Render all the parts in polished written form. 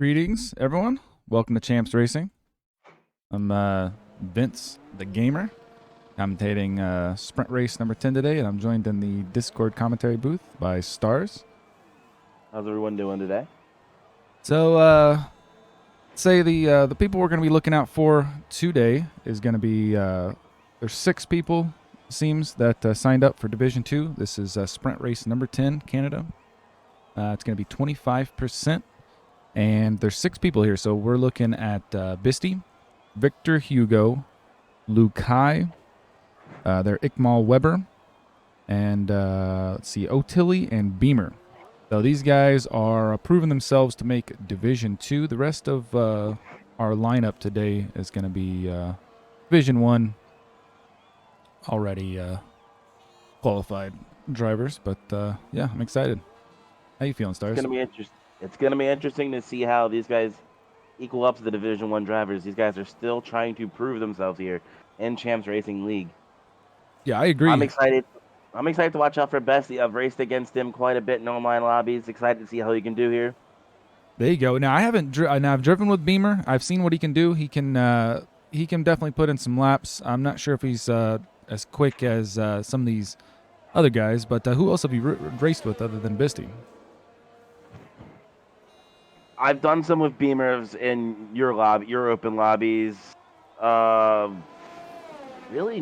Greetings, everyone. Welcome to Champs Racing. I'm Vince, the gamer, commentating sprint race number 10 today, and I'm joined in the Discord commentary booth by Stars. How's everyone doing today? So, say the people we're going to be looking out for today is going to be there's 6 people, seems, that signed up for Division 2. This is sprint race number 10, Canada. It's going to be 25%. And there's 6 people here, so we're looking at Bisty, Victor Hugo, Lukai, they're Ikmal Weber, and let's see, Otilli and Beamer. So these guys are proving themselves to make Division 2. The rest of our lineup today is going to be Division 1 already qualified drivers. But yeah, I'm excited. How you feeling, Stars? It's gonna be interesting. It's gonna be interesting to see how these guys equal up to the Division 1 drivers. These guys are still trying to prove themselves here in Champs Racing League. Yeah, I agree. I'm excited. I'm excited to watch out for Bessie. I've raced against him quite a bit in online lobbies. Excited to see how he can do here. There you go. Now I haven't. Now I've driven with Beamer. I've seen what he can do. He can definitely put in some laps. I'm not sure if he's as quick as some of these other guys. But who else have you raced with other than Bisty? I've done some with Beamers in your open lobbies. Really,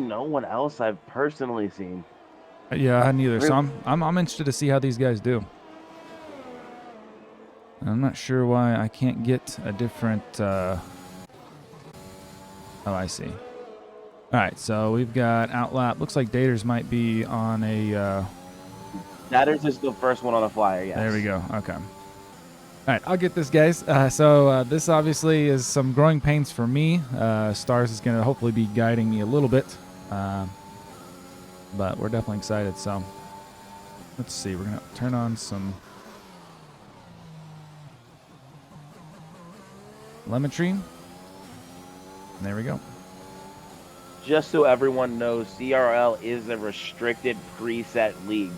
no one else I've personally seen. Yeah, I hadn't either. So I'm interested to see how these guys do. I'm not sure why I can't get a different. Oh, I see. All right, so we've got outlap. Looks like Daters might be on a. Daters is the first one on the flyer. Yes. There we go. Okay. All right, I'll get this, guys. So this obviously is some growing pains for me. Stars is going to hopefully be guiding me a little bit. But we're definitely excited. So let's see. We're going to turn on some telemetry. There we go. Just so everyone knows, CRL is a restricted preset league.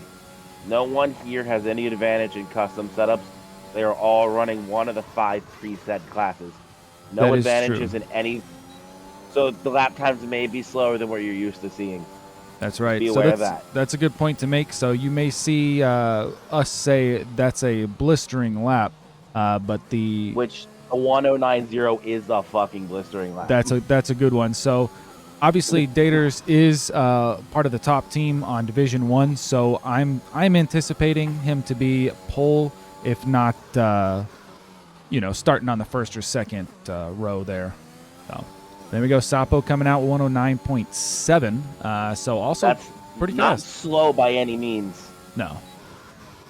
No one here has any advantage in custom setups. They are all running one of the 5 preset classes. No advantages in any. So the lap times may be slower than what you're used to seeing. That's right. Be aware of that. That's a good point to make. So you may see us say that's a blistering lap, but which a 1090 is a fucking blistering lap. That's a good one. So obviously Daters is part of the top team on Division 1. So I'm anticipating him to be pole, if not, starting on the first or second row there. So there we go. Sapo coming out 109.7. So also that's pretty not fast. Slow by any means. No.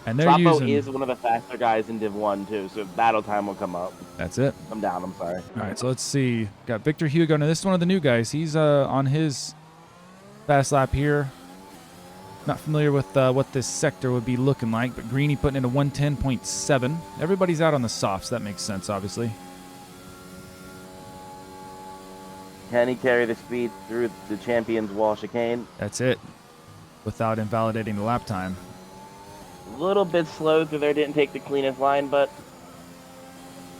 And they're Sapo is one of the faster guys in Div 1 too. So battle time will come up. That's it. I'm down. I'm sorry. All right. So let's see. Got Victor Hugo. Now this is one of the new guys. He's on his fast lap here. Not familiar with what this sector would be looking like, but Greeny putting in a 110.7. Everybody's out on the softs. That makes sense, obviously. Can he carry the speed through the champion's wall chicane? That's it. Without invalidating the lap time. A little bit slow through there. Didn't take the cleanest line, but...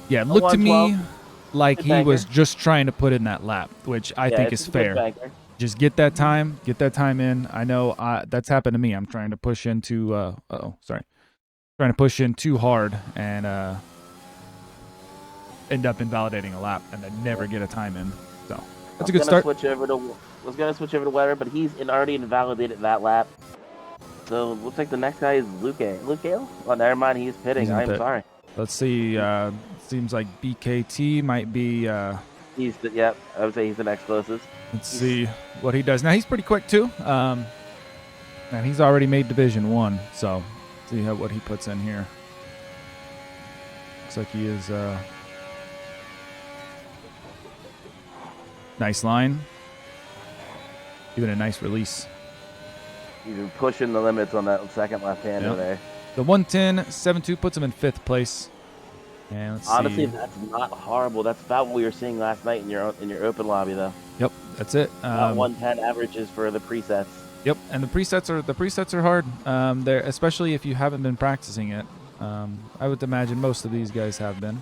Yeah, it looked to me like he was just trying to put in that lap, which I think is fair. Just get that time in. I know that's happened to me. I'm trying to push in too, trying to push in too hard and end up invalidating a lap and then never get a time in. So that's a good start. Was gonna switch over to Weber, but he's already invalidated that lap. So looks like the next guy is Luke. Oh, never mind. He's pitting. I'm sorry. Let's see. Seems like BKT might be. I would say he's the next closest. Let's see what he does. Now, he's pretty quick, too. And he's already made Division 1, so see what he puts in here. Looks like he is... nice line. Even a nice release. He's been pushing the limits on that second left-hander there. The 110.72 puts him in 5th place. And let's Honestly, see. That's not horrible. That's about what we were seeing last night in your open lobby, though. Yep, that's it. 110 averages for the presets. Yep, and the presets are hard. They're, especially if you haven't been practicing it. I would imagine most of these guys have been.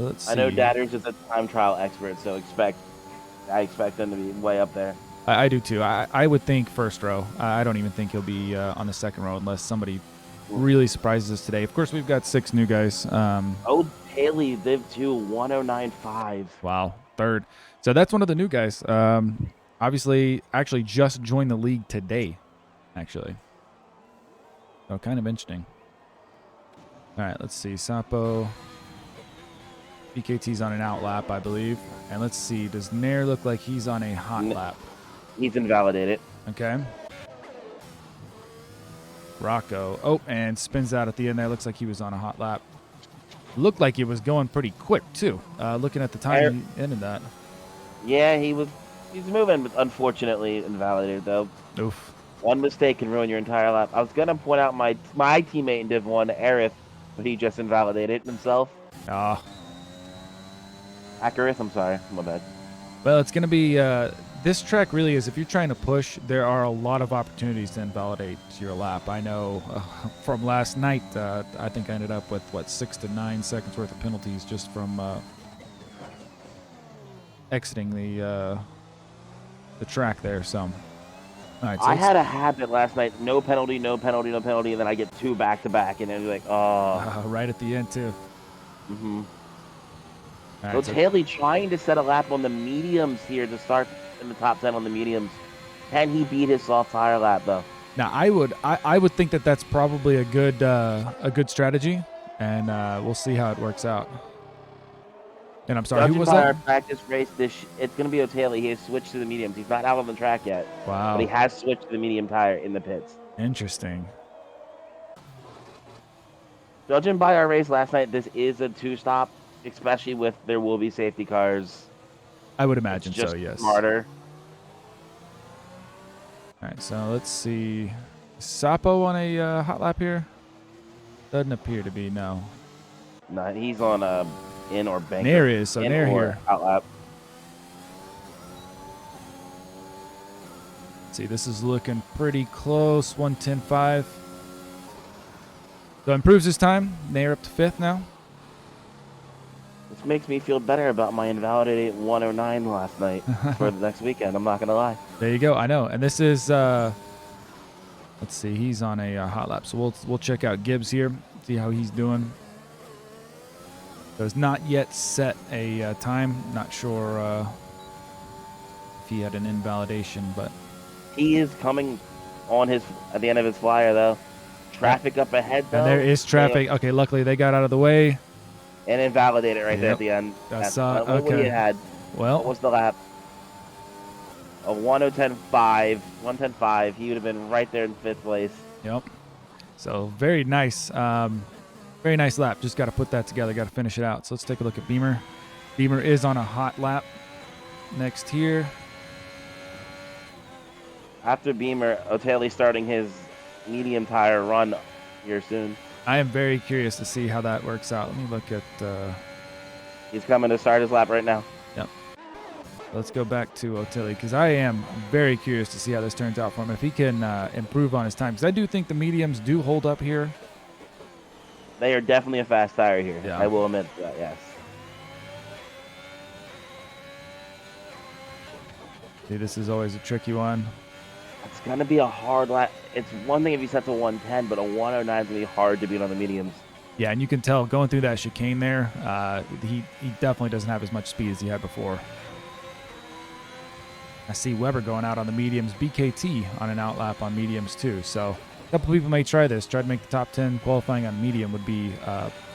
So let's see. I know Dadders is a time trial expert, so I expect them to be way up there. I do too. I would think first row. I don't even think he'll be on the second row unless somebody really surprises us today. Of course, we've got 6 new guys. Oh, Haley, Div 2, 1095. Wow, third. So that's one of the new guys. Obviously, actually just joined the league today, actually. So kind of interesting. All right, let's see. Sapo. BKT's on an out lap, I believe. And let's see. Does Nair look like he's on a hot lap? He's invalidated. Okay. Rocco. Oh, and spins out at the end there. Looks like he was on a hot lap. Looked like it was going pretty quick, too. Looking at the time he ended that. Yeah, he's moving, but unfortunately invalidated, though. Oof. One mistake can ruin your entire lap. I was going to point out my teammate in Div 1, Aerith, but he just invalidated himself. Ah. Acarith, I'm sorry. My bad. Well, it's going to be... this track really is, if you're trying to push, there are a lot of opportunities to invalidate your lap. I know from last night, I think I ended up with, 6 to 9 seconds worth of penalties just from exiting the track there. So, all right, so I had a habit last night, no penalty, no penalty, no penalty, and then I get 2 back-to-back, and then like, oh. right at the end, too. Mm-hmm. All right, So Haley trying to set a lap on the mediums here to start in the top 10 on the mediums. Can he beat his soft tire lap though? Now I would think that that's probably a good strategy, and we'll see how it works out. And I'm sorry, who was that? Our practice race, it's going to be O'Taylor. He has switched to the mediums. He's not out on the track yet. Wow. But he has switched to the medium tire in the pits. Interesting. Judging by our race last night, this is a 2-stop, especially with there will be safety cars. I would imagine so, yes. Smarter. All right, so let's see. Sapo on a hot lap here? Doesn't appear to be, no. No, he's on a in or bank. Nair is, so Nair here. Out lap. Let's see, this is looking pretty close, 1:10.5. So improves his time. Nair up to 5th now. This makes me feel better about my invalidated 109 last night for the next weekend. I'm not going to lie. There you go. I know. And this is, let's see, he's on a hot lap. So we'll check out Gibbs here, see how he's doing. Does not yet set a time. Not sure if he had an invalidation, but he is coming on at the end of his flyer though. Traffic up ahead though. And there is traffic. Okay, luckily they got out of the way. And invalidated right there at the end. That's okay. What he had. Well, what was the lap? A 1:10.5. 1:10.5. He would have been right there in 5th place. Yep. So very nice. Very nice lap. Just got to put that together. Got to finish it out. So let's take a look at Beamer. Beamer is on a hot lap. Next here. After Beamer, O'Taylor starting his medium tire run here soon. I am very curious to see how that works out. Let me look at... He's coming to start his lap right now. Yep. Let's go back to O'Taylor because I am very curious to see how this turns out for him. If he can improve on his time. Because I do think the mediums do hold up here. They are definitely a fast tire here. Yeah. I will admit that, yes. See, this is always a tricky one. It's going to be a hard lap. It's one thing if he sets a 110, but a 109 is going to be hard to beat on the mediums. Yeah, and you can tell going through that chicane there, he definitely doesn't have as much speed as he had before. I see Weber going out on the mediums, BKT on an out lap on mediums too. So a couple people may try this. Try to make the top 10 qualifying on medium would be,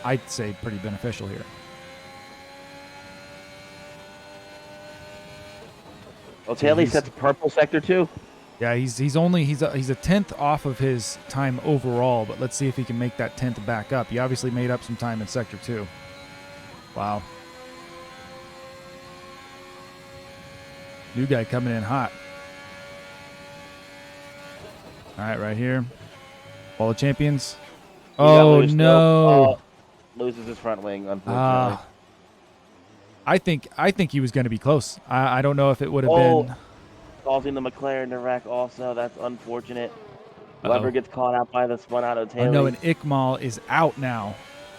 I'd say, pretty beneficial here. O'Taylor sets purple sector too. Yeah, he's a 10th off of his time overall, but let's see if he can make that 10th back up. He obviously made up some time in sector 2. Wow. New guy coming in hot. All right, right here. All the champions. Oh, no. Loses his front wing, unfortunately. I think he was going to be close. I don't know if it would have been... Causing the McLaren to wreck also. That's unfortunate. Weber gets caught out by the spun out of Taylor. Oh, no, and Iqmal is out now.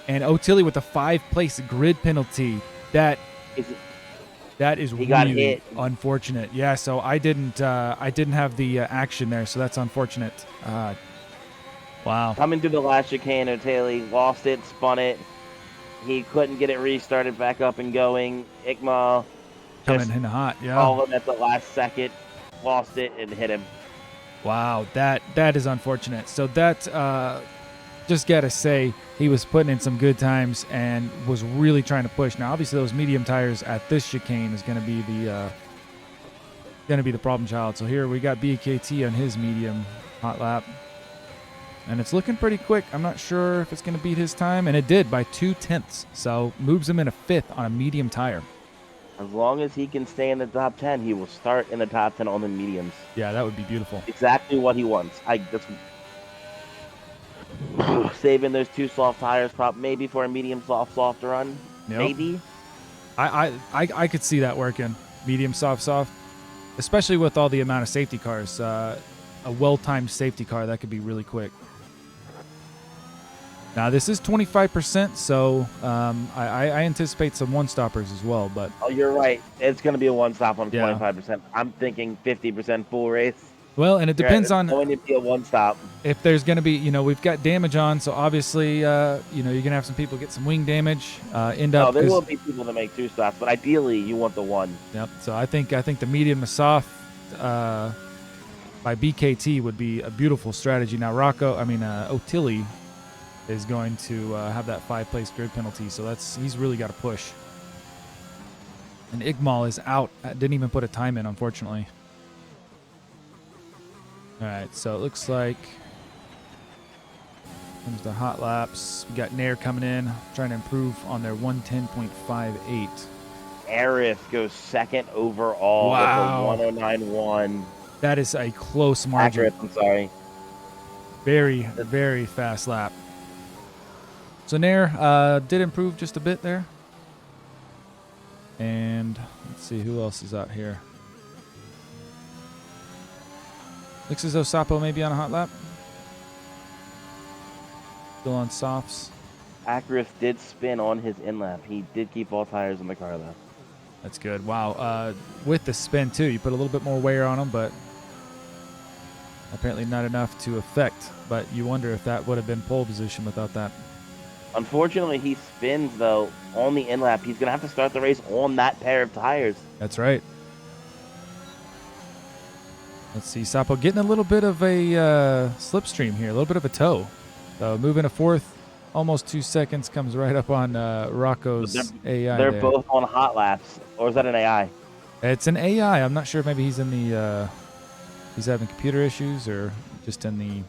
And O'Tilly with a 5-place grid penalty. That is He got really hit. unfortunate. Yeah, so I didn't have the action there, so that's unfortunate. Wow. Coming through the last chicane, O'Taylor lost it, spun it. He couldn't get it restarted back up and going. Ikma Coming just in hot, yeah. called him at the last second, lost it, and hit him. Wow, that is unfortunate. So that just gotta say he was putting in some good times and was really trying to push. Now, obviously, those medium tires at this chicane is gonna be the problem child. So here we got BKT on his medium hot lap, and it's looking pretty quick. I'm not sure if it's gonna beat his time, and it did by 0.2. So moves him in a 5th on a medium tire. As long as he can stay in the top 10, he will start in the top 10 on the mediums. Yeah, that would be beautiful. Exactly what he wants. Saving those 2 soft tires, maybe for a medium soft run. Yep. Maybe. I could see that working. Medium soft, especially with all the amount of safety cars. A well-timed safety car that could be really quick. Now this is 25%, so I anticipate some one-stoppers as well. But oh, you're right. It's going to be a one-stop on 25%. I'm thinking 50% full race. Well, and it depends on going to be a one-stop. If there's going to be, we've got damage on, so obviously, you're going to have some people get some wing damage. There will be people that make 2 stops, but ideally you want the 1. Yep. So I think the medium to soft by BKT would be a beautiful strategy. Now O'Tilly is going to have that 5-place grid penalty, so he's really got to push. And Igmal is out. Didn't even put a time in, unfortunately. All right, so it looks like comes the hot laps. We got Nair coming in, trying to improve on their 110.58. Aerith goes 2nd overall with a 109.1. That is a close margin. Accurate, I'm sorry. Very, very fast lap. So Nair did improve just a bit there. And let's see who else is out here. Looks as though Sapo may be on a hot lap. Still on softs. Acrith did spin on his in-lap. He did keep all tires in the car, though. That's good. Wow. With the spin, too, you put a little bit more wear on him, but apparently not enough to affect. But you wonder if that would have been pole position without that. Unfortunately, he spins, though, on the in-lap. He's going to have to start the race on that pair of tires. That's right. Let's see, Sapo getting a little bit of a slipstream here, a little bit of a tow. So moving to 4th, almost 2 seconds, comes right up on Rocco's AI. They're both on hot laps, or is that an AI? It's an AI. I'm not sure if maybe he's in the he's having computer issues or just in the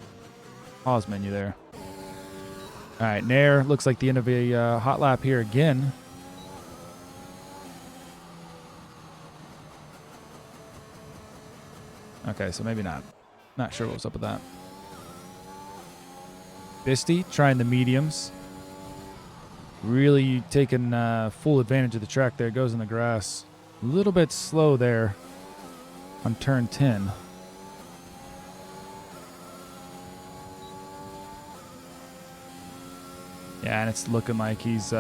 pause menu there. All right, Nair looks like the end of a hot lap here again. Okay, so maybe not. Not sure what was up with that. Bisty trying the mediums. Really taking full advantage of the track there. Goes in the grass. A little bit slow there on turn 10. Yeah, and it's looking like he's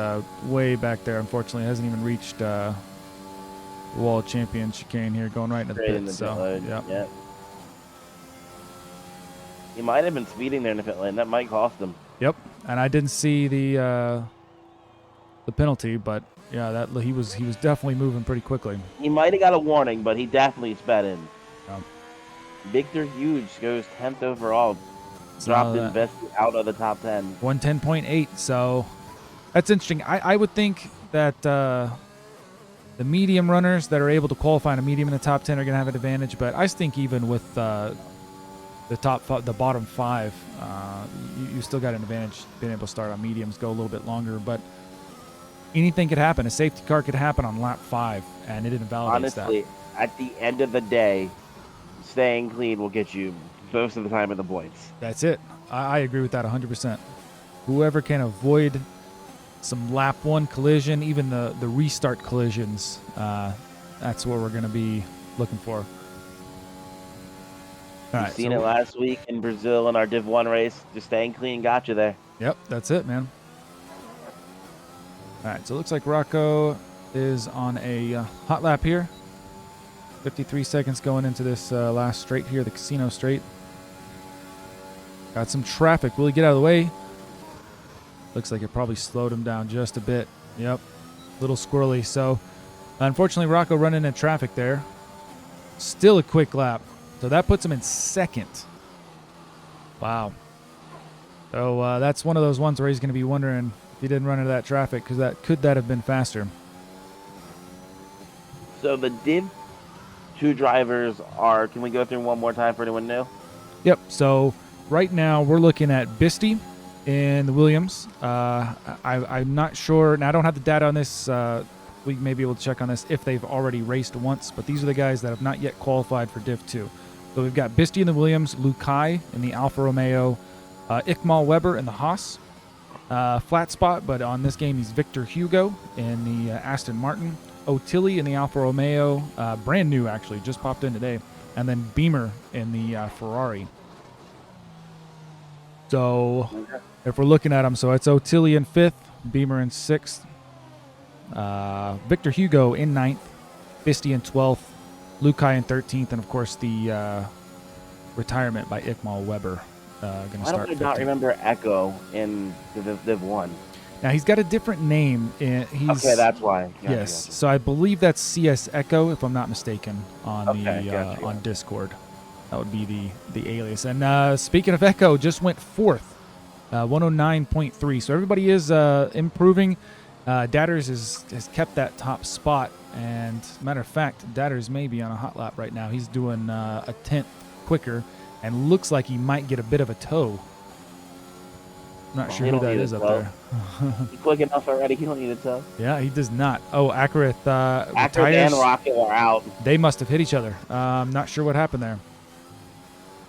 way back there. Unfortunately, hasn't even reached World Champion chicane here, going right into the pit. So, yep. He might have been speeding there in the pit lane. That might cost him. Yep, and I didn't see the penalty, but yeah, he was definitely moving pretty quickly. He might have got a warning, but he definitely sped in. Yep. Victor Hughes goes 10th overall. Dropped his best out of the top 10. 110.8, so that's interesting. I would think that the medium runners that are able to qualify in a medium in the top 10 are going to have an advantage, but I think even with the bottom 5, you still got an advantage being able to start on mediums, go a little bit longer, but anything could happen. A safety car could happen on lap 5, and it invalidates that. Honestly, at the end of the day, staying clean will get you most of the time in the points. That's it. I agree with that 100%. Whoever can avoid some lap 1 collision, even the restart collisions, that's what we're going to be looking for. You've seen it last week in Brazil in our Div 1 race. Just staying clean got you there. Yep, that's it, man. All right, so it looks like Rocco is on a hot lap here. 53 seconds going into this last straight here, the casino straight. Got some traffic. Will he get out of the way? Looks like it probably slowed him down just a bit. Yep, little squirrely. So, unfortunately, Rocco running into traffic there. Still a quick lap. So that puts him in second. Wow. So that's one of those ones where he's going to be wondering if he didn't run into that traffic, because that have been faster. So the Div 2 drivers are, can we go through one more time for anyone new? Yep. So right now we're looking at Bisty in the Williams. I'm not sure. Now I don't have the data on this. We may be able to check on this if they've already raced once, but these are the guys that have not yet qualified for Div 2. So we've got Bisty in the Williams, Lukai in the Alfa Romeo, Ikmal Weber in the Haas. Flat spot, but on this game he's Victor Hugo in the Aston Martin. Otilli in the Alfa Romeo, brand new actually, just popped in today. And then Beamer in the Ferrari. So if we're looking at them, so it's Otilli in 5th, Beamer in 6th, Victor Hugo in 9th, Bisty in 12th, Lukai in 13th, and of course the retirement by Ikmal Weber. Why don't I not remember Echo in the Div 1? Now he's got a different name. Okay, that's why. Gotcha, yes, gotcha. so I believe that's CS Echo, if I'm not mistaken, on Gotcha. on Discord. That would be the alias. And speaking of Echo, just went 4th, 109.3. So everybody is improving. Datters has kept that top spot, and matter of fact, Datters may be on a hot lap right now. He's doing a 10th quicker, and looks like he might get a bit of a tow. I'm not sure who that is up there. He's quick enough already. He don't need a tow. Yeah, he does not. Oh, Akrath and Rocket are out. They must have hit each other. I'm not sure what happened there.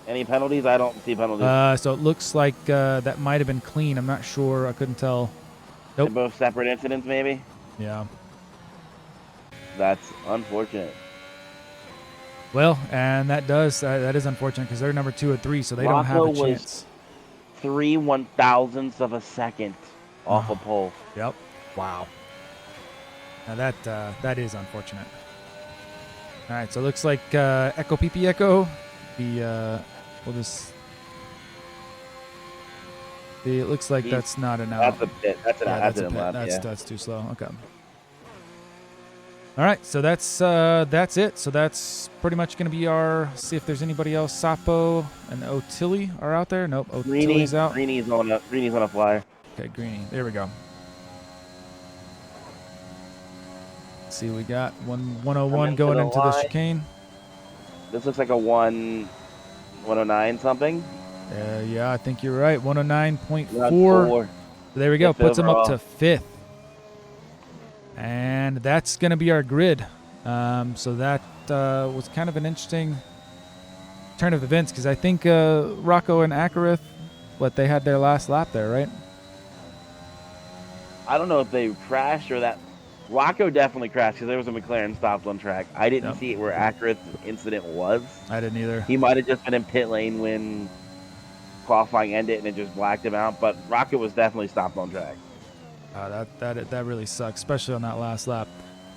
Any penalties? I don't see penalties. So it looks like that might have been clean. I'm not sure. I couldn't tell. Nope. They're both separate incidents, maybe? Yeah. That's unfortunate. Well, and that is unfortunate, because they're number 2 and 3, so they don't have a chance. 3 1,000ths of a second off a pole. Yep. Wow. Now that is unfortunate. All right, so it looks like Echo PP Echo. We'll just. It looks like that's not an out. That's a pit. That's an that's a pit. That's too slow. Okay. All right, so that's it. So that's pretty much going to be our. See if there's anybody else. Sapo and Otilli are out there. Nope, Otilli's out. Greenie's on a flyer. Okay, Greenie. There we go. Let's see, we got 101 going into the chicane. This looks like a 109 something. Yeah, I think you're right. 109.4. There we go. Puts him up to 5th. And that's going to be our grid. So that was kind of an interesting turn of events, because I think Rocco and Akrath, they had their last lap there, right? I don't know if they crashed or that. Rocco definitely crashed because there was a McLaren stopped on track. I didn't see where Akrath's incident was. I didn't either. He might have just been in pit lane when qualifying ended and it just blacked him out, but Rocket was definitely stopped on track. That really sucks, especially on that last lap.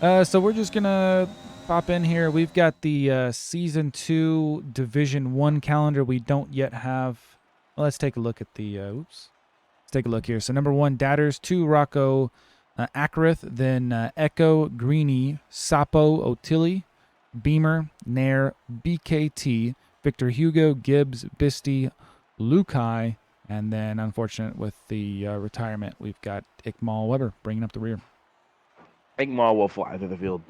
So we're just gonna pop in here. We've got the Season 2 Division 1 calendar. We don't yet have. Well, let's take a look at the. Let's take a look here. So number 1, Datters. 2, Rocco, Akrath. Then Echo, Greenie, Sapo, Otilli, Beamer, Nair, BKT, Victor Hugo, Gibbs, Bisty, Lukai. And then, unfortunate with the retirement, we've got Ikmal Weber bringing up the rear. Ikmal will fly through the field.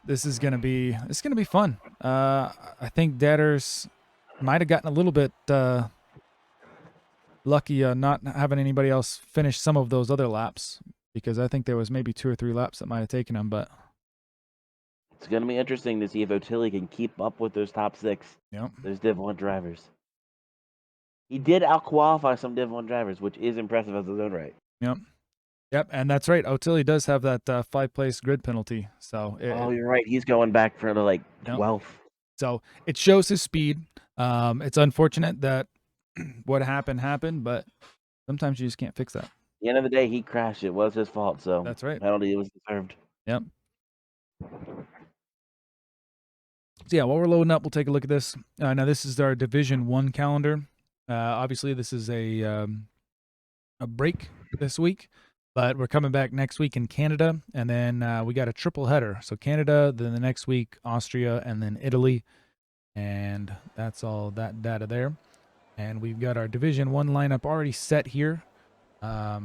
This is gonna be fun. I think Datters might have gotten a little bit lucky not having anybody else finish some of those other laps, because I think there was maybe 2 or 3 laps that might have taken him. But it's gonna be interesting to see if Otilli can keep up with those top 6. Yep. Those Div 1 drivers. He did out-qualify some Div 1 drivers, which is impressive as his own right. Yep, and that's right. Otilli does have that 5-place grid penalty. So you're right. He's going back for 12th. So it shows his speed. It's unfortunate that what happened, but sometimes you just can't fix that. the end of the day, he crashed. It was his fault, so That's right. penalty was deserved. Yep. So yeah, while we're loading up, we'll take a look at this. Now this is our Division 1 calendar. Obviously, this is a break this week, but we're coming back next week in Canada, and then we got a triple header. So Canada, then the next week Austria, and then Italy, and that's all that data there. And we've got our Division 1 lineup already set here. So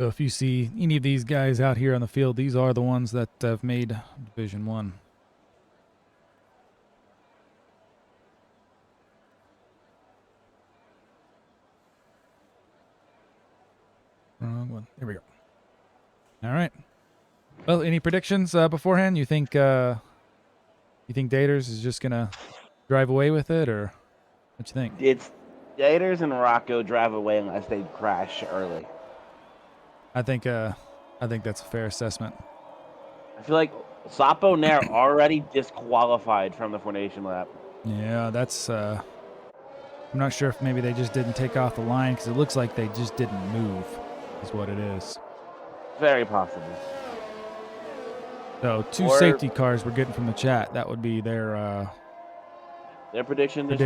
if you see any of these guys out here on the field, these are the ones that have made Division 1. Wrong one. Here we go. All right. Well, any predictions beforehand? You think Daters is just gonna drive away with it, or what you think? It's Gators and Rocco drive away unless they crash early. I think that's a fair assessment. I feel like Sapo Nair already disqualified from the formation lap. Yeah, that's. I'm not sure if maybe they just didn't take off the line because it looks like they just didn't move, is what it is. Very possible. So two safety cars we're getting from the chat. That would be their predictions. I could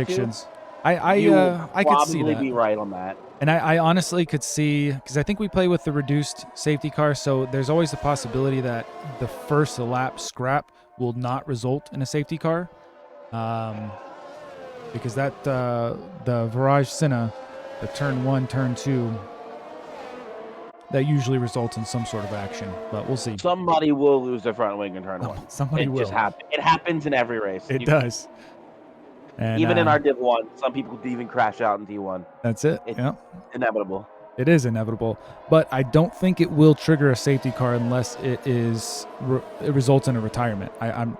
see that. Be right on that. And I honestly could see, because I think we play with the reduced safety car, so there's always the possibility that the first lap scrap will not result in a safety car, because that the Virage Senna, the turn 1, turn 2, that usually results in some sort of action, but we'll see. Somebody will lose their front wing in turn 1. Somebody will. It happens in every race. It does. And, even in our Div 1, some people even crash out in D1. That's it. It's yeah. inevitable. It is inevitable, but I don't think it will trigger a safety car unless it results in a retirement. I'm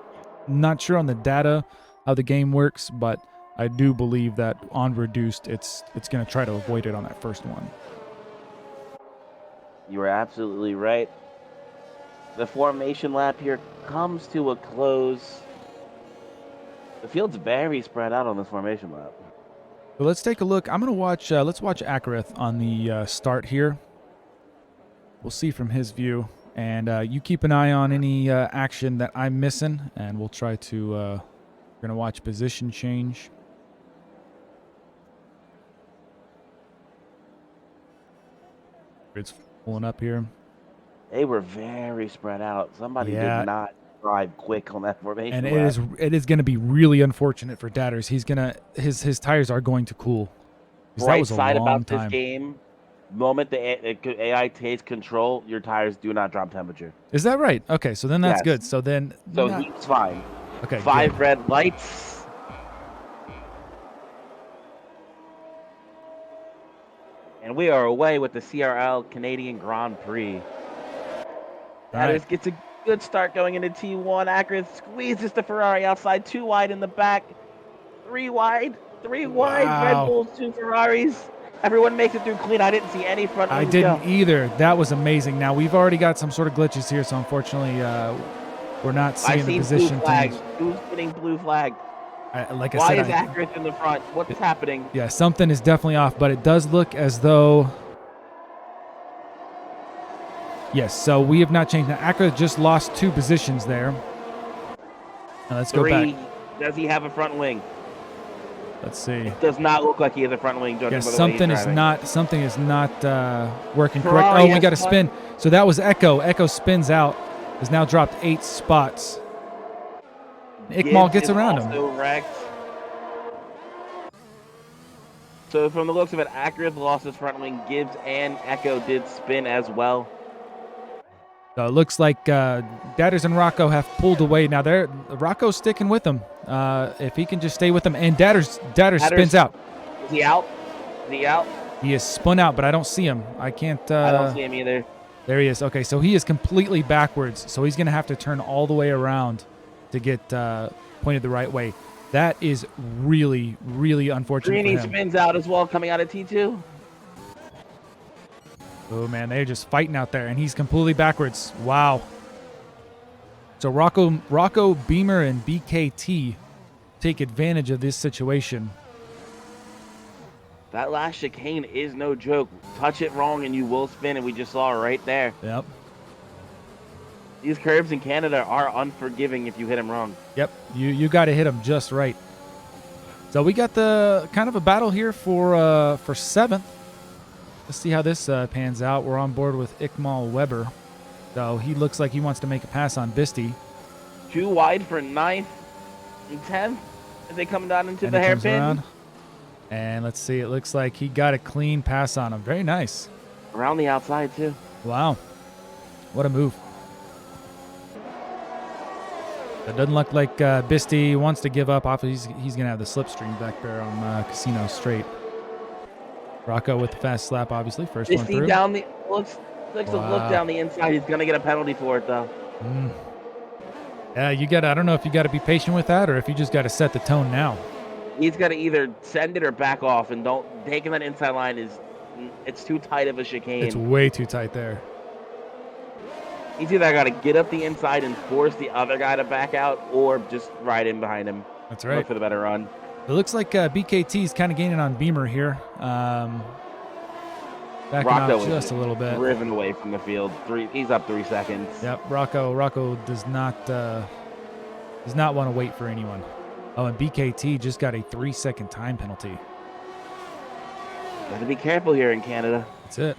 not sure on the data how the game works, but I do believe that on reduced, it's going to try to avoid it on that first one. You are absolutely right. The formation lap here comes to a close. The field's very spread out on this formation lap. So let's take a look. I'm going to watch, let's watch Akerith on the start here. We'll see from his view. And you keep an eye on any action that I'm missing, and we'll try to, we're going to watch position change. It's pulling up here. They were very spread out. Somebody did not drive quick on that formation. And it is going to be really unfortunate for Datters. He's gonna his tires are going to cool. Bright side about this game, moment the AI takes control, your tires do not drop temperature. Is that right? Okay, so then that's good. So he's fine. Okay, 5 red lights. And we are away with the CRL Canadian Grand Prix. Datters gets a good start going into T1. Akerith squeezes the Ferrari outside, 2 wide in the back, 3 wide, 3 wide. Wow. Red Bulls, 2 Ferraris. Everyone makes it through clean. I didn't see any front wings. I didn't either. That was amazing. Now we've already got some sort of glitches here, so unfortunately we're not seeing the position. Blue flag. Who's getting blue flag? Why is Akerith in the front? What's happening? Yeah, something is definitely off, but it does look as though. Yes, so we have not changed. Now, Akerith just lost 2 positions there. Now let's go back. Does he have a front wing? Let's see. It does not look like he has a front wing. Yes, something is not working correct. Oh, we got a spin. So that was Echo. Echo spins out. Has now dropped 8 spots. Ikmal gets around him. Wrecked. So from the looks of it, Akerith lost his front wing. Gibbs and Echo did spin as well. So it looks like Datters and Rocco have pulled away. Now Rocco's sticking with him. If he can just stay with him. And Datters spins out. Is he out? Is he out? He is spun out, but I don't see him. I can't. I don't see him either. There he is. Okay, so he is completely backwards. So he's going to have to turn all the way around to get pointed the right way. That is really, really unfortunate Greeny for him. spins out as well, coming out of T2. Oh, man, they're just fighting out there, and he's completely backwards. Wow. So Rocco, Beamer, and BKT take advantage of this situation. That last chicane is no joke. Touch it wrong and you will spin, and we just saw it right there. Yep. These curbs in Canada are unforgiving if you hit them wrong. Yep. You got to hit them just right. So we got the kind of a battle here for 7th. Let's see how this pans out. We're on board with Ikmal Weber. So he looks like he wants to make a pass on Bisty. Too wide for 9th and 10th as they come down into the hairpin. And let's see. It looks like he got a clean pass on him. Very nice. Around the outside, too. Wow. What a move. It doesn't look like Bisty wants to give up. He's going to have the slipstream back there on Casino Straight. Rocco with the fast slap, obviously. First one through. Down the looks a look down the inside. He's going to get a penalty for it, though. Yeah, you got. I don't know if you got to be patient with that or if you just got to set the tone now. He's got to either send it or back off, and don't taking that inside line it's too tight of a chicane. It's way too tight there. He's either got to get up the inside and force the other guy to back out, or just ride in behind him. That's right. Look for the better run. It looks like BKT is kind of gaining on Beamer here. Backing Rocco out just a little bit. Driven away from the field. He's up 3 seconds. Yep, Rocco does not want to wait for anyone. Oh, and BKT just got a 3-second time penalty. Got to be careful here in Canada. That's it.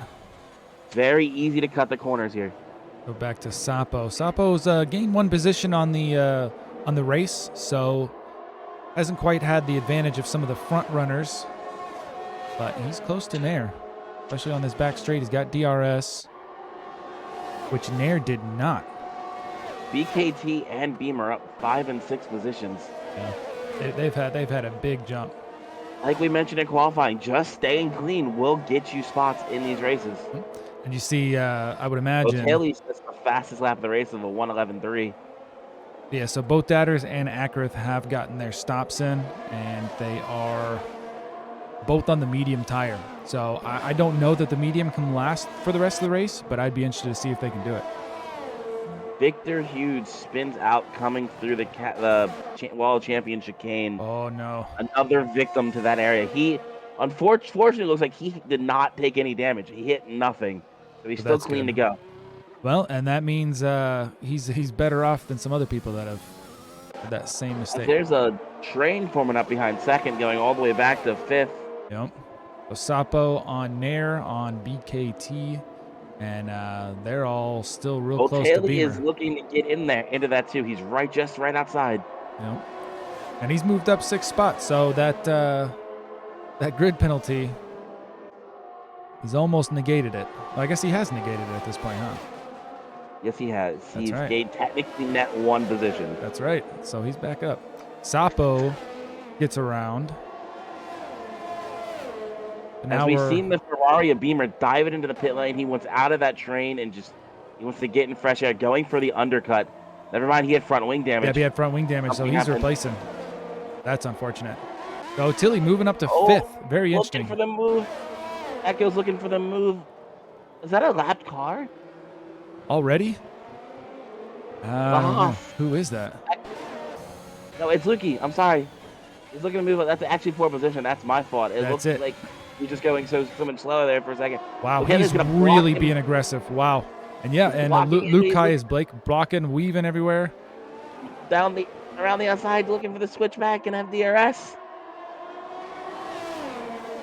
It's very easy to cut the corners here. Go back to Sapo. Sapo's gained 1 position on the race, so hasn't quite had the advantage of some of the front runners, but he's close to Nair, especially on this back straight. He's got DRS, which Nair did not. BKT and Beamer up 5 and 6 positions. Yeah, they've had a big jump. Like we mentioned in qualifying, just staying clean will get you spots in these races. And you see, I would imagine. O'Taylor's the fastest lap of the race of a 1:11.3. Yeah, so both Datters and Ackworth have gotten their stops in, and they are both on the medium tire. So I don't know that the medium can last for the rest of the race, but I'd be interested to see if they can do it. Victor Hughes spins out coming through the Wall Champion chicane. Oh, no. Another victim to that area. He, unfortunately, looks like he did not take any damage. He hit nothing. So he's still clean to go. Well, and that means he's better off than some other people that have had that same mistake. There's a train forming up behind second, going all the way back to 5th. Yep. Sapo on Nair, on BKT, and they're all still real close to Beamer. O'Taylor is looking to get into that too. He's just right outside. Yep. And he's moved up 6 spots, so that grid penalty has almost negated it. Well, I guess he has negated it at this point, huh? Yes, he has. That's right. He's technically net 1 position. That's right. So he's back up. Sapo gets around. As we've seen the Ferrari of Beamer dive it into the pit lane, he wants out of that train and he wants to get in fresh air, going for the undercut. Never mind, he had front wing damage. Yeah, he had front wing damage, so he's replacing. That's unfortunate. So Tilly moving up to 5th. Very interesting. Looking for the move. Echo's looking for the move. Is that a lapped car? Already? Who is that? No, it's Lukey. I'm sorry. He's looking to move. That's actually poor position. That's my fault. It looks like he's just going so much slower there for a second. Wow, he's really being aggressive. Wow. And yeah, and Luke Kai is blocking, weaving everywhere. Around the outside, looking for the switchback and have DRS.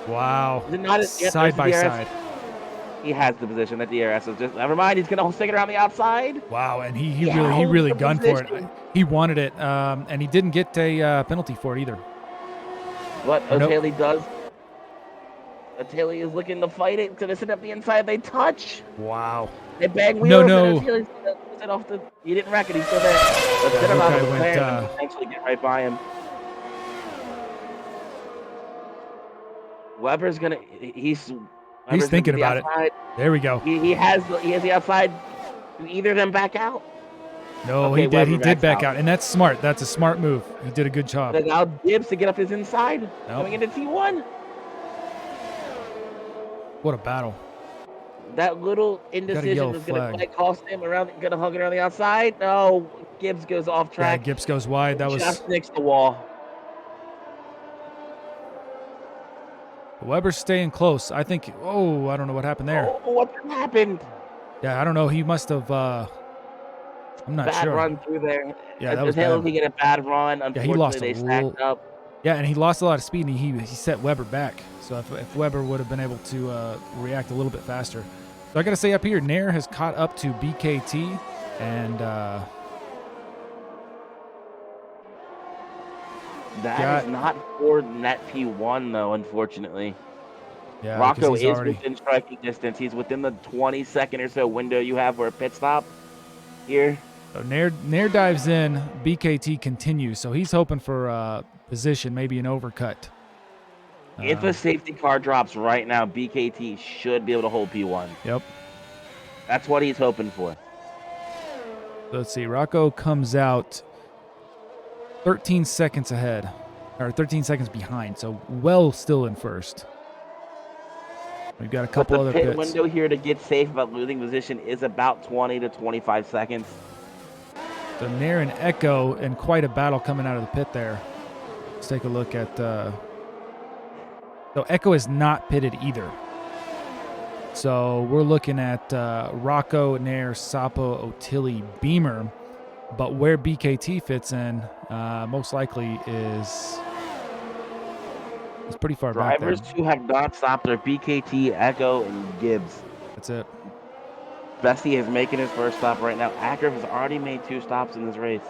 Wow. Is it not side by side. He has the position. That DRS is just never mind. He's gonna stick it around the outside. Wow, and he really gunned for it. He wanted it, and he didn't get a penalty for it either. What O'Taylor does? O'Taylor is looking to fight it. Gonna sit up the inside. They touch. Wow. They bang wheels. No. He didn't wreck it. He's still there. Let's get him out of the clear and potentially get right by him. Weber's gonna. He's thinking about it. There we go. He has the outside. Do either of them back out? No, he did. He did back out, and that's smart. That's a smart move. He did a good job. They allowed Gibbs to get up his inside. Coming into T1. What a battle. That little indecision was going to cost him going to hug it around the outside. No, Gibbs goes off track. Yeah, Gibbs goes wide. That was just next to the wall. Weber's staying close. I think. Oh, I don't know what happened there. Oh, what happened? Yeah, I don't know. He must have. I'm not Bad sure. run through there. Yeah, that was Taylor bad. can get a bad run. Yeah, he Unfortunately, lost a they little. stacked up. Yeah, and he lost a lot of speed, and he set Weber back. So if Weber would have been able to react a little bit faster. So I got to say up here, Nair has caught up to BKT, and that is not for net P1 though, unfortunately. yeah, Rocco he's is already within striking distance. He's within the 20-second or so window you have for a pit stop here. So Nair dives in. BKT continues. So he's hoping for position, maybe an overcut. If a safety car drops right now, BKT should be able to hold P1. Yep. That's what he's hoping for. Let's see. Rocco comes out 13 seconds ahead, or 13 seconds behind. So well still in first. We've got a couple other pit pits. window here to get safe about losing position is about 20 to 25 seconds. So Nair and Echo in quite a battle coming out of the pit there. Let's take a look at. So Echo is not pitted either. So we're looking at Rocco, Nair, Sapo, Otili, Beamer. But where BKT fits in, most likely is pretty far back there. Drivers who have not stopped are BKT, Echo, and Gibbs. That's it. Bessie is making his first stop right now. Acker has already made 2 stops in this race.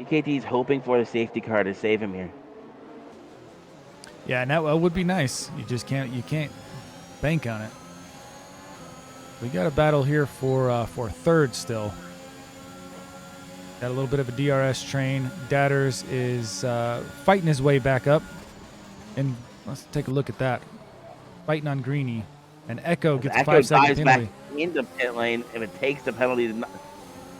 BKT is hoping for the safety car to save him here. Yeah, and that would be nice. You just can't bank on it. We got a battle here for third still. Got a little bit of a DRS train. Datters is fighting his way back up. And let's take a look at that. Fighting on Greeny. And Echo gets a 5-second penalty. Back into pit lane. If it takes the penalty,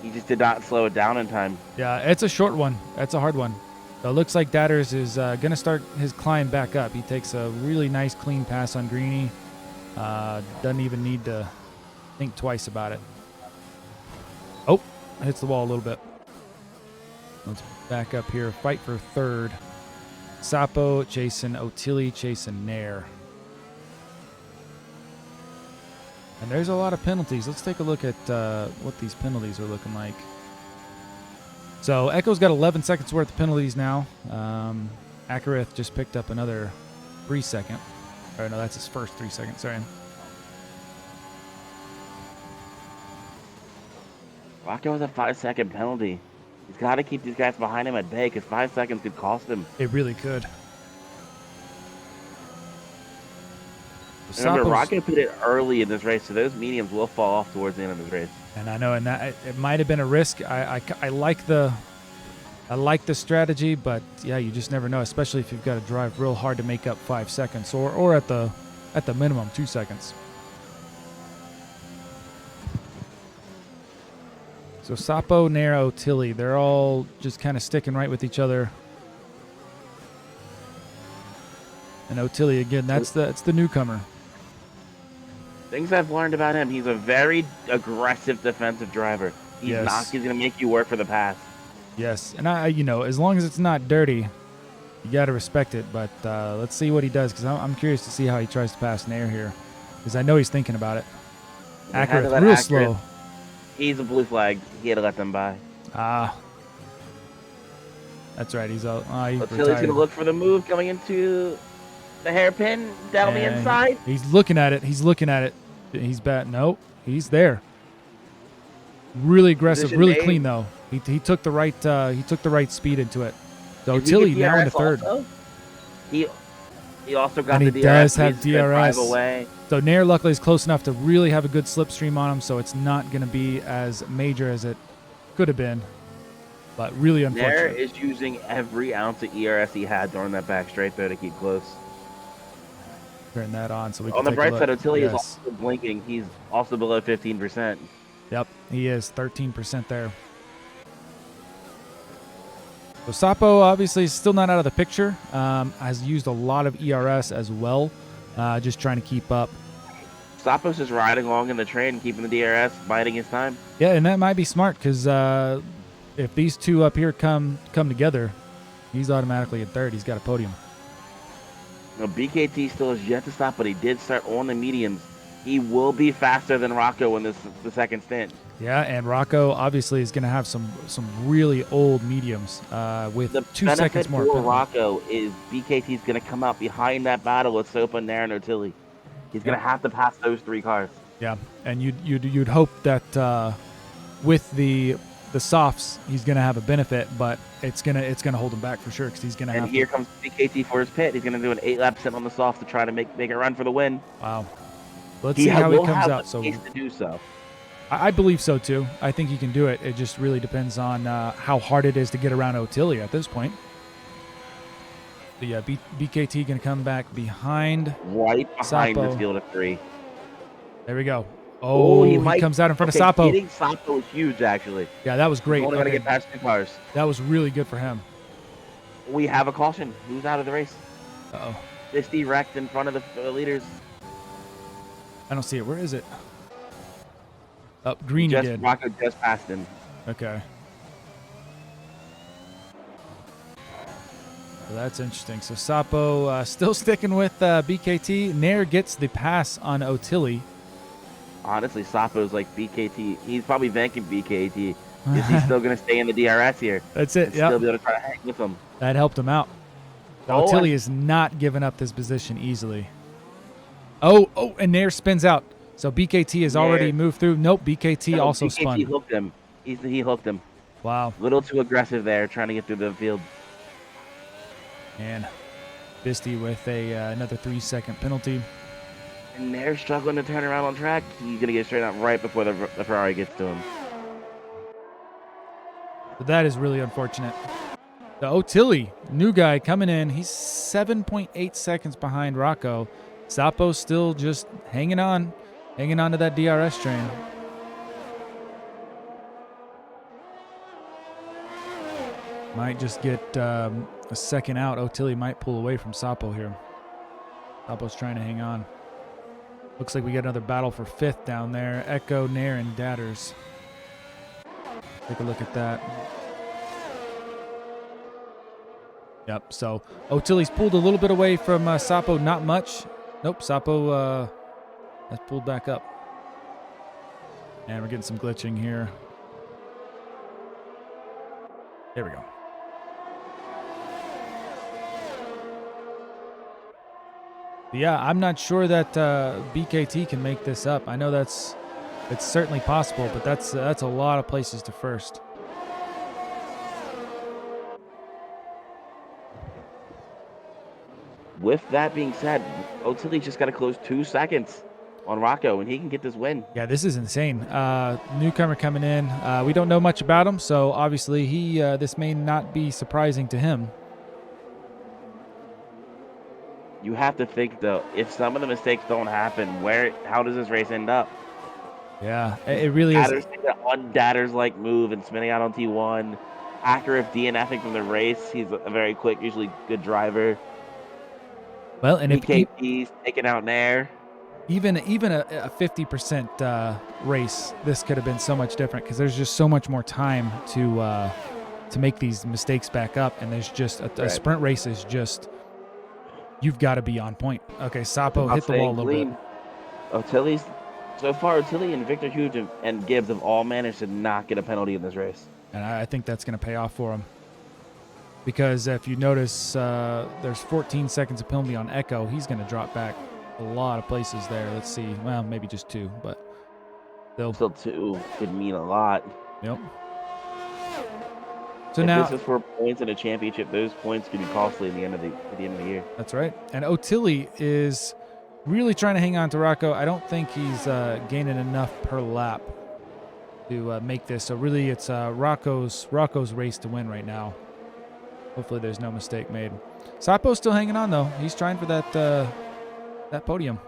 he just did not slow it down in time. Yeah, it's a short one. That's a hard one. So it looks like Datters is going to start his climb back up. He takes a really nice clean pass on Greeny. Doesn't even need to think twice about it. Oh, hits the wall a little bit. Let's back up here. Fight for third. Sapo chasing Otili, chasing Nair. And there's a lot of penalties. Let's take a look at what these penalties are looking like. So Echo's got 11 seconds worth of penalties now. Akerith just picked up another 3 second. Or no, that's his first 3 seconds. Sorry. Rocco has a 5-second penalty. He's got to keep these guys behind him at bay because 5 seconds could cost him. It really could. Remember, Rocco put it early in this race, so those mediums will fall off towards the end of this race. And I know, and that it might have been a risk. I like the strategy, but yeah, you just never know, especially if you've got to drive real hard to make up 5 seconds, or at the minimum 2 seconds. So Sapo, Nair, Otili, they're all just kind of sticking right with each other. And Otili again, that's the newcomer. Things I've learned about him, he's a very aggressive defensive driver. He's going to make you work for the pass. Yes, and as long as it's not dirty, you got to respect it. But let's see what he does, because I'm curious to see how he tries to pass Nair here, because I know he's thinking about it. Accurate, real slow. He's a blue flag. He had to let them by. That's right. He's Otili's going to look for the move coming into the hairpin down the inside. He's looking at it. He's bad. No, he's there. Really aggressive, really clean though. He took the right speed into it. So Otili now in the third. Also? He also got and the DRS. He does have DRS. Away. So Nair luckily is close enough to really have a good slipstream on him, so it's not going to be as major as it could have been. But really unfortunate. Nair is using every ounce of ERS he had during that back straight there to keep close. Turn that on so we can on the take bright a look. side, Otili is also blinking. He's also below 15%. Yep, he is 13% there. So Sapo obviously is still not out of the picture. Has used a lot of ERS as well, just trying to keep up. Sapo's just riding along in the train, keeping the DRS, biding his time. Yeah, and that might be smart because if these two up here come together, He's automatically in third. He's got a podium. Now, BKT still has yet to stop, but he did start on the mediums. He will be faster than Rocco in the second stint. Yeah, and Rocco obviously is going to have some really old mediums with The 2 benefit seconds more. for Rocco is BKT's going to come out behind that battle with Sopa, Nair, and Otilli. He's going to have to pass those 3 cars. Yeah, and you'd hope that with the softs he's going to have a benefit, but it's gonna hold him back for sure because he's going to have. And here comes BKT for his pit. He's going to do an 8-lap stint on the softs to try to make a run for the win. Wow. Let's see how he comes out. So to do so. I believe so too. I think he can do it. It just really depends on how hard it is to get around Otilli at this point. The BKT going to come back behind. Right behind Sapo. the field of 3. There we go. Oh, he comes out in front of Sapo. Hitting Sapo is huge, actually. Yeah, that was great. He's only going to get past 2 cars. That was really good for him. We have a caution. Who's out of the race? Uh-oh. Disty wrecked in front of the leaders. I don't see it. Where is it? Up green again. Rocco just passed him. Okay. Well, that's interesting. So Sapo still sticking with BKT. Nair gets the pass on Otilli. Honestly, Sapo's like BKT. He's probably thanking BKT. Is he still going to stay in the DRS here? That's it. Yeah. Still be able to try to hang with him. That helped him out. Otilli is not giving up this position easily. Oh, and Nair spins out. So BKT has already moved through. Nope, BKT also spun. BKT hooked him. He hooked him. Wow. A little too aggressive there, trying to get through the field. And Bisty with another 3-second penalty. And they're struggling to turn around on track. He's going to get straight out right before the Ferrari gets to him. But that is really unfortunate. The Otilli, new guy coming in. He's 7.8 seconds behind Rocco. Sapo's still just hanging on to that DRS train. Might just get a second out. Otilli might pull away from Sapo here. Sapo's trying to hang on. Looks like we get another battle for 5th down there. Echo, Nair, and Datters. Take a look at that. Yep, so Otilli's pulled a little bit away from Sapo, not much. Nope, Sapo has pulled back up. And we're getting some glitching here. There we go. But yeah, I'm not sure that BKT can make this up. I know it's certainly possible, but that's a lot of places to first. With that being said, Otilli just got to close 2 seconds on Rocco, and he can get this win. Yeah, this is insane. Newcomer coming in. We don't know much about him, so obviously this may not be surprising to him. You have to think, though, if some of the mistakes don't happen, how does this race end up? Yeah, it really is. Datters taking an undatters-like move and spinning out on T1. Akrif DNFing from the race. He's a very quick, usually good driver. Well, and BKT's taking out Nair. Even a 50% race, this could have been so much different because there's just so much more time to make these mistakes back up, and there's just a sprint race is just you've got to be on point. Okay, Sapo hit the wall a little bit. So far, Otilli and Victor Hughes and Gibbs have all managed to not get a penalty in this race. And I think that's going to pay off for him. Because if you notice, there's 14 seconds of penalty on Echo. He's going to drop back a lot of places there. Let's see. Well, maybe just 2, but still 2 could mean a lot. Yep. So if now this is for points in a championship, those points could be costly at the end of the year. That's right. And Otilli is really trying to hang on to Rocco. I don't think he's gaining enough per lap to make this. So really, it's Rocco's race to win right now. Hopefully there's no mistake made. Sapo's still hanging on, though. He's trying for that podium.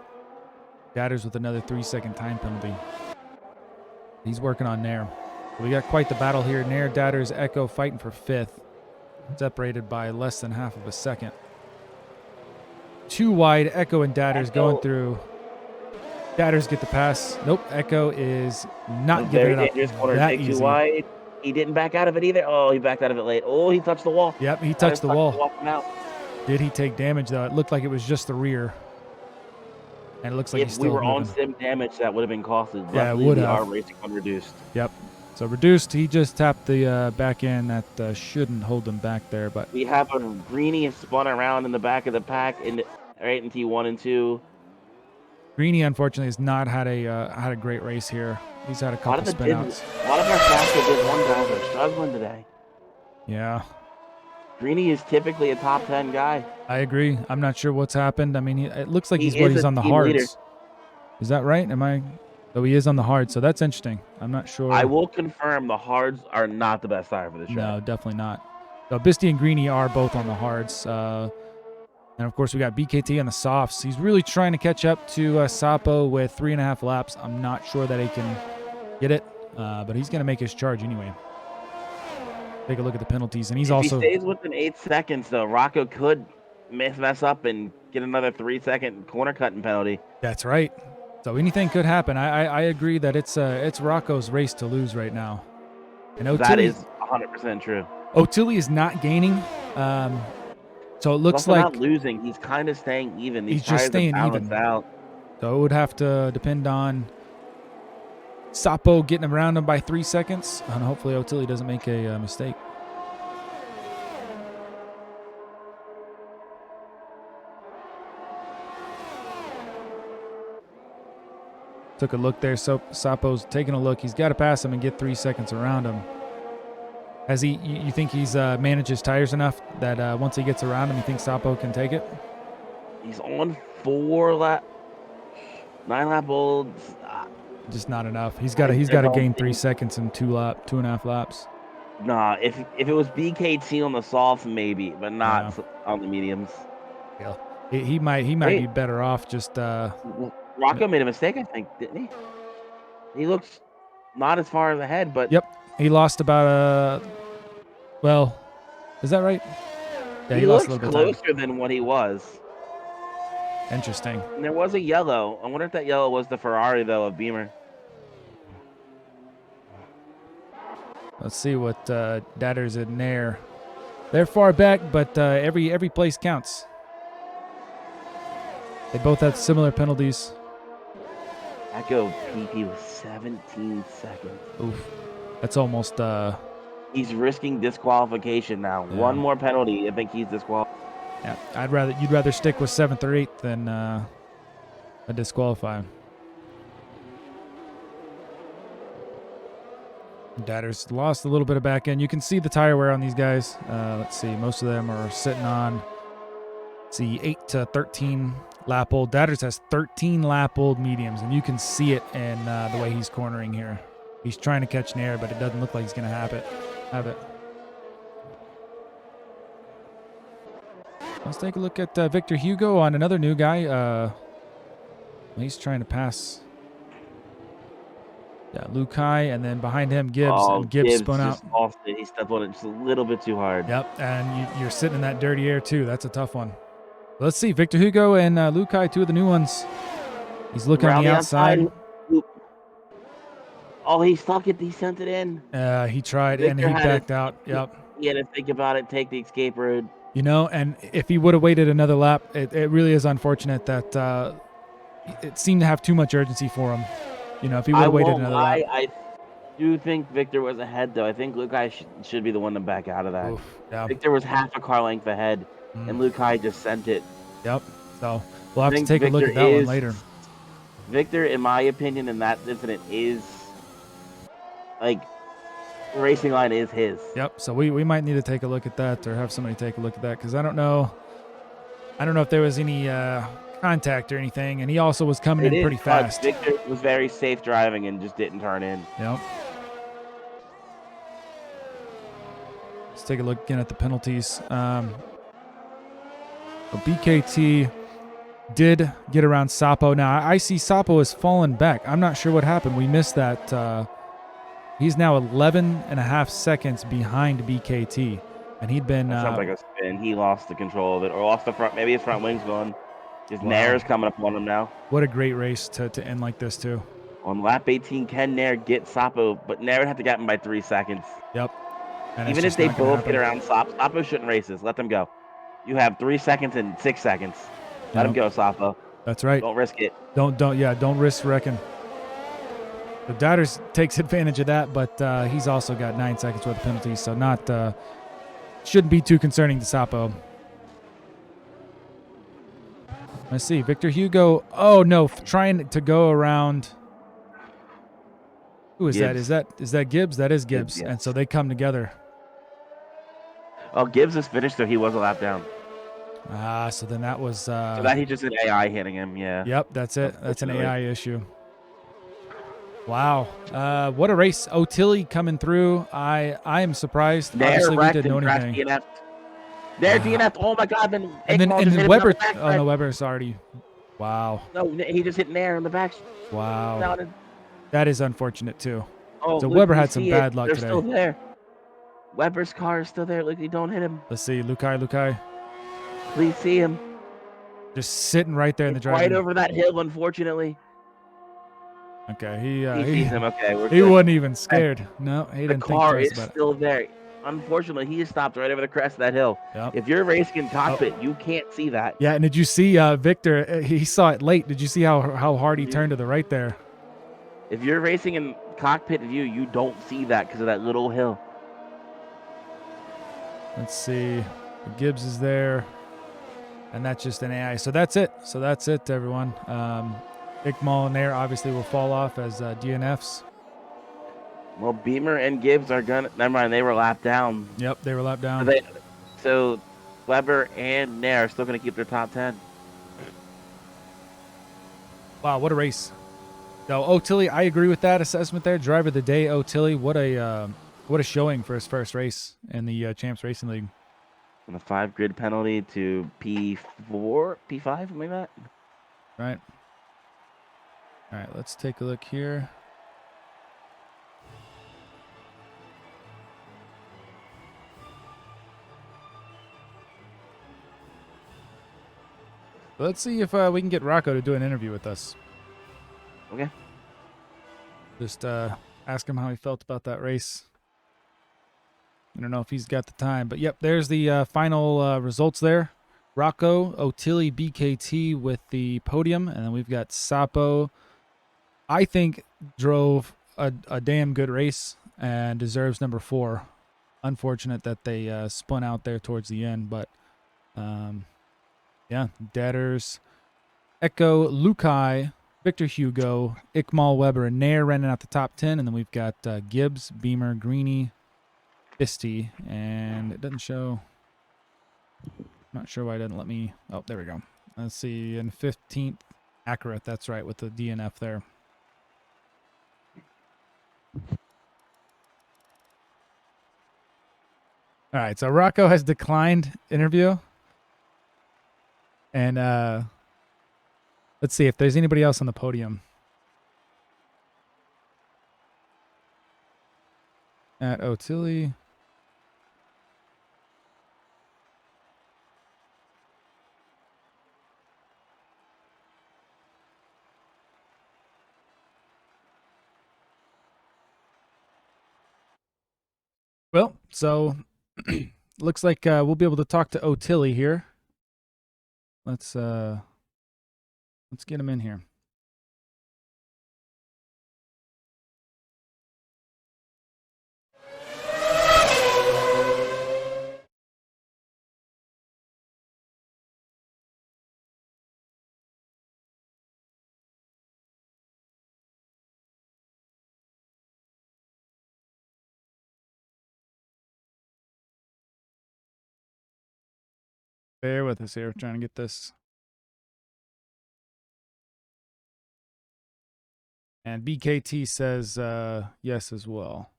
Datters with another 3-second time penalty. He's working on Nair. We got quite the battle here. Nair, Datters, Echo fighting for 5th. Separated by less than half of a second. 2 wide. Echo and Datters going through. Datters get the pass. Nope. Echo is not giving it up Corner, that take easy. 2 wide. He didn't back out of it either. Oh, he backed out of it late. Oh, he touched the wall. Yep, he That touched is the touched wall. the wall from out. Did he take damage, though? It looked like it was just the rear. And it looks like he's If we still were on moving. sim damage, that would have been costly. Yeah, it Luckily, would we have. are racing unreduced. Yep. So reduced, he just tapped the back end. That shouldn't hold him back there, but We have a Greenie spun around in the back of the pack right in T1 and 2. Greenie unfortunately has not had a great race here. He's had a couple spin outs. A lot of our faster Div 1 guys are struggling today. Yeah. Greenie is typically a top 10 guy. I agree. I'm not sure what's happened. I mean, it looks like He he's is a on the team hards. leader. Is that right? Am I? Oh, he is on the hard, so that's interesting. I'm not sure. I will confirm the hards are not the best tire for this track. No, definitely not. So Bisty and Greenie are both on the hards. And of course, we got BKT on the softs. He's really trying to catch up to Sapo with 3.5 laps. I'm not sure that he can get it, but he's going to make his charge anyway. Take a look at the penalties, and If he stays within 8 seconds, though, Rocco could mess up and get another 3-second corner cutting penalty. That's right. So anything could happen. I agree that it's Rocco's race to lose right now. And That is 100% true. O'Tilly is not gaining. So it looks He's like not losing. He's kind of staying even. He's just staying even. Out. So it would have to depend on Sapo getting around him by 3 seconds, and hopefully O'Tilly doesn't make a mistake. Took a look there. So Sapo's taking a look. He's got to pass him and get 3 seconds around him. Has he? You think he's managed his tires enough that once he gets around him, you think Sapo can take it? He's on 9 lap olds. Just not enough. He's got to gain 3 seconds in 2.5 laps. Nah, if it was BKT on the soft, maybe, but not on the mediums. Yeah, he might be better off just. Rocco made a mistake, I think, didn't he? He looks not as far ahead, but yep, he lost about well, is that right? Yeah, he lost looks a little bit closer than what he was. Interesting. And there was a yellow. I wonder if that yellow was the Ferrari though of Beamer. Let's see what Datter's in there. They're far back, but every place counts. They both have similar penalties. Echo PP was 17 seconds. Oof. That's almost He's risking disqualification now. Yeah. One more penalty, I think he's disqualified. Yeah, you'd rather stick with 7th or 8th than a disqualify. Datter's lost a little bit of back end. You can see the tire wear on these guys. Let's see, most of them are sitting on 8 to 13 lap old. Datter's has 13 lap old mediums, and you can see it in the way he's cornering here. He's trying to catch an air, but it doesn't look like he's going to have it. Let's take a look at Victor Hugo on another new guy. He's trying to pass Lukai, and then behind him Gibbs. And Gibbs spun out. He stepped on it just a little bit too hard. Yep, and you're sitting in that dirty air too. That's a tough one. Let's see, Victor Hugo and Lukai, 2 of the new ones. He's looking on the outside. Oh, he stuck it. He sent it in. He tried, Victor, and he backed out. Yep. He had to think about it, take the escape road. You know, and if he would have waited another lap, it really is unfortunate that it seemed to have too much urgency for him. You know, if he would have waited another lap. I do think Victor was ahead, though. I think Lukai should be the one to back out of that. Oof, yeah. Victor was half a car length ahead, and Lukai just sent it. Yep. So we'll have to take a look at that one later. Victor, in my opinion, in that incident is like the racing line is his. Yep. So we might need to take a look at that, or have somebody take a look at that, because I don't know if there was any contact or anything, and he also was coming in pretty fast. Victor was very safe driving and just didn't turn in. Yep. Let's take a look again at the penalties. BKT did get around Sapo. Now, I see Sapo has fallen back. I'm not sure what happened. We missed that. He's now 11.5 seconds behind BKT. And he'd been... That sounds like a spin. He lost the control of it, or lost the front. Maybe his front wing's gone. His Nair's coming up on him now. What a great race to end like this, too. On lap 18, can Nair get Sapo? But Nair would have to get him by 3 seconds. Yep. And it's Even if just they not going to both get happen. around Sapo shouldn't race this. Let them go. You have 3 seconds and 6 seconds. Let him Yep. go, Sapo. That's right. Don't risk it. Don't risk wrecking. The Doubters takes advantage of that, but he's also got 9 seconds worth of penalties, so not shouldn't be too concerning to Sapo. Let's see, Victor Hugo. Oh no, trying to go around. Who is Gibbs. that? Is that Gibbs? That is Gibbs. Gibbs, yes. And so they come together. Oh, Gibbs is finished, so he was a lap down. So then that was. So that he just an AI hitting him. Yeah. Yep, that's it. That's an AI issue. Wow, what a race! O'Tilly coming through. I am surprised. Nair Obviously, we wrecked didn't know and crashed anything. DNF. Nair DNF. Oh my God! Then And then Iqbal just hit him Weber. on the back Oh no, Weber's already. Wow. No, he just hit Nair in the back. Wow. That is unfortunate too. Oh, So look, Weber you had some see bad it. luck They're today. still there. Weber's car is still there. Look, you don't hit him. Let's see, Lukai. Please see him. Just sitting right there in the driving. Right over that hill, unfortunately. Okay, he sees him. Okay, we're he good. wasn't even scared. No, he The didn't think car twice is about still there. Unfortunately, he stopped right over the crest of that hill. Yep. If you're racing in cockpit, you can't see that. Yeah, and did you see Victor? He saw it late. Did you see how hard he turned to the right there? If you're racing in cockpit view, you don't see that because of that little hill. Let's see. Gibbs is there. And that's just an AI. So that's it. Everyone. Iqbal and Nair obviously will fall off as DNFs. Well, Beamer and Gibbs are gonna. Never mind, they were lapped down. Yep, they were lapped down. So Weber and Nair are still gonna keep their top 10. Wow, what a race! So O'Tilly, I agree with that assessment there. Driver of the day, O'Tilly. What a showing for his first race in the Champs Racing League. And a 5 grid penalty to P4, P5, something like that. Right. All right, let's take a look here. Let's see if we can get Rocco to do an interview with us. Okay. Just ask him how he felt about that race. I don't know if he's got the time, but yep, there's the final results there. Rocco, O'Tilly, BKT with the podium, and then we've got Sapo. I think drove a damn good race and deserves number 4. Unfortunate that they spun out there towards the end, but yeah, Deaders, Echo, Lukai, Victor Hugo, Iqbal, Weber, and Nair running out the top 10, and then we've got Gibbs, Beamer, Greeny, Fisty, and it doesn't show. Not sure why it didn't let me. Oh, there we go. Let's see. And 15th, accurate. That's right, with the DNF there. All right, so Rocco has declined interview. And let's see if there's anybody else on the podium. At O'Tilly. Well, so looks like we'll be able to talk to O'Tilly here. Let's get him in here. Bear with us here, trying to get this. And BKT says yes as well.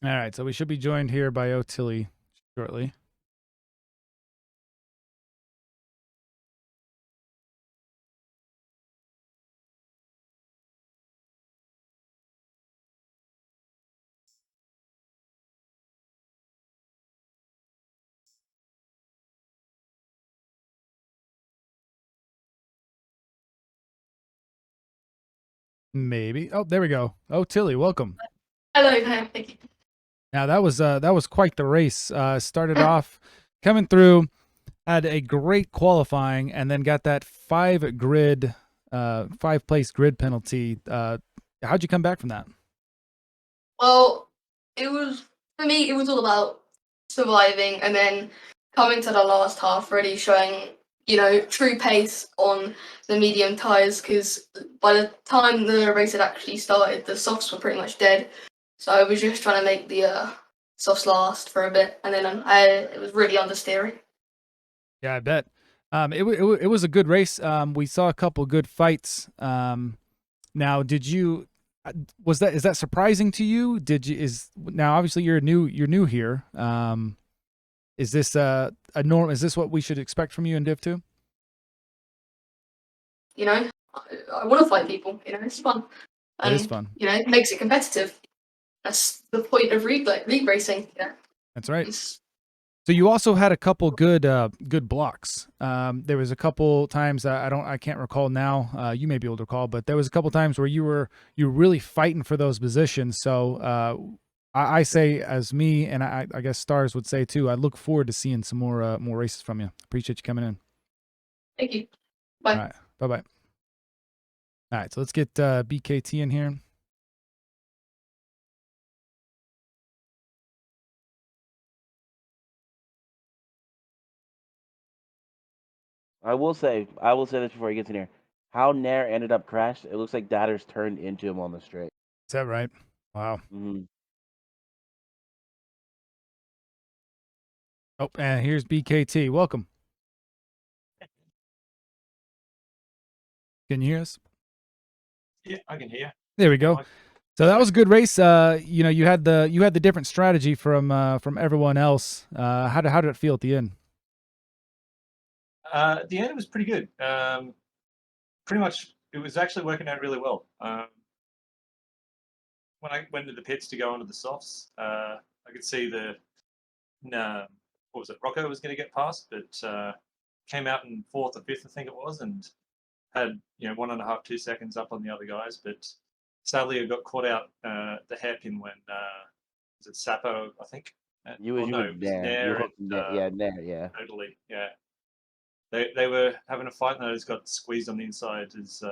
All right, so we should be joined here by O'Tilly shortly. Maybe. Oh, there we go. O'Tilly, welcome. Hello there, thank you. Now that was quite the race. Started off coming through, had a great qualifying, and then got that 5 place grid penalty. How'd you come back from that? Well, it was for me. It was all about surviving, and then coming to the last half, really showing true pace on the medium tires. Because by the time the race had actually started, the softs were pretty much dead. So I was just trying to make the softs last for a bit, and then it was really understeering. Yeah, I bet. It was a good race. We saw a couple good fights. Now, did you? Is that surprising to you? Now obviously you're new here. Is this a norm? Is this what we should expect from you in Div 2? I want to fight people. It's fun. It is fun. It makes it competitive. That's the point of league racing. Yeah. That's right. It's, So you also had a couple good blocks. There was a couple times I can't recall now. You may be able to recall, but there was a couple times where you were really fighting for those positions. So I say, as me, and I guess Stars would say too, I look forward to seeing some more races from you. Appreciate you coming in. Thank you. Bye. All right, bye. All right, so let's get BKT in here. I will say this before he gets in here. How Nair ended up crashed, it looks like Datters turned into him on the straight. Is that right? Wow. Mm-hmm. Oh, and here's BKT. Welcome. Can you hear us? Yeah, I can hear. There we go. So that was a good race. You had the different strategy from everyone else. How did it feel at the end? At the end, it was pretty good. Pretty much, it was actually working out really well. When I went to the pits to go onto the softs, I could see what was it? Rocco was going to get past, but came out in fourth or fifth, I think it was, and had 1.5, 2 seconds up on the other guys. But sadly, I got caught out the hairpin when was it Sapo? I think. Nair. Nair. Nair. Yeah. Totally. Yeah. They were having a fight, and I just got squeezed on the inside as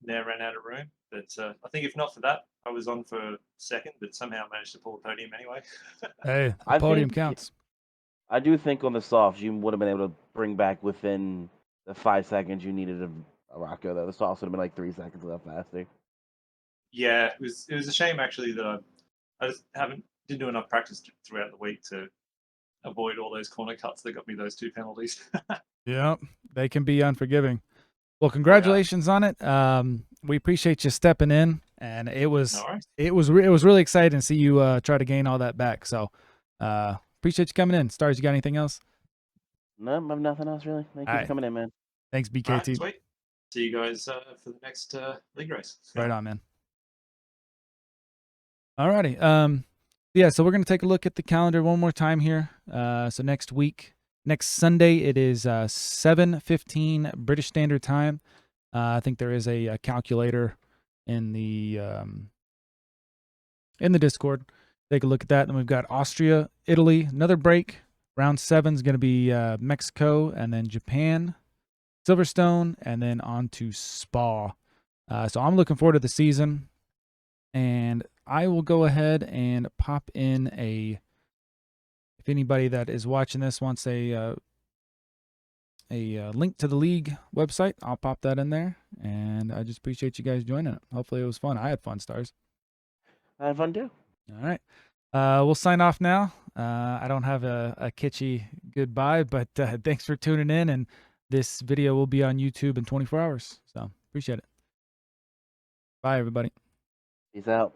Nair ran out of room. But I think if not for that, I was on for second, but somehow managed to pull the podium anyway. Hey, the podium counts. I do think on the softs, you would have been able to bring back within the 5 seconds you needed of Rocco, though. The softs would have been like 3 seconds left faster. Yeah, it was a shame actually that I just didn't do enough practice throughout the week to avoid all those corner cuts that got me those 2 penalties. Yeah, they can be unforgiving. Well, congratulations on it. We appreciate you stepping in, and it was really exciting to see you try to gain all that back. So appreciate you coming in. Stars, you got anything else? No, I have nothing else really. Thank you for coming in, man. Thanks, BKT. Right, sweet. See you guys for the next league race. Right on, man. Alrighty. Yeah, so we're gonna take a look at the calendar one more time here. So next Sunday, it is 7:15 British Standard Time. I think there is a calculator in the Discord. Take a look at that. Then we've got Austria, Italy, another break. Round 7 is going to be Mexico and then Japan, Silverstone, and then on to Spa. So I'm looking forward to the season, and I will go ahead and pop in if anybody that is watching this wants a link to the league website, I'll pop that in there. And I just appreciate you guys joining it. Hopefully it was fun. I had fun, Stars. I had fun too. All right. We'll sign off now. I don't have a kitschy goodbye, but thanks for tuning in. And this video will be on YouTube in 24 hours. So appreciate it. Bye, everybody. Peace out.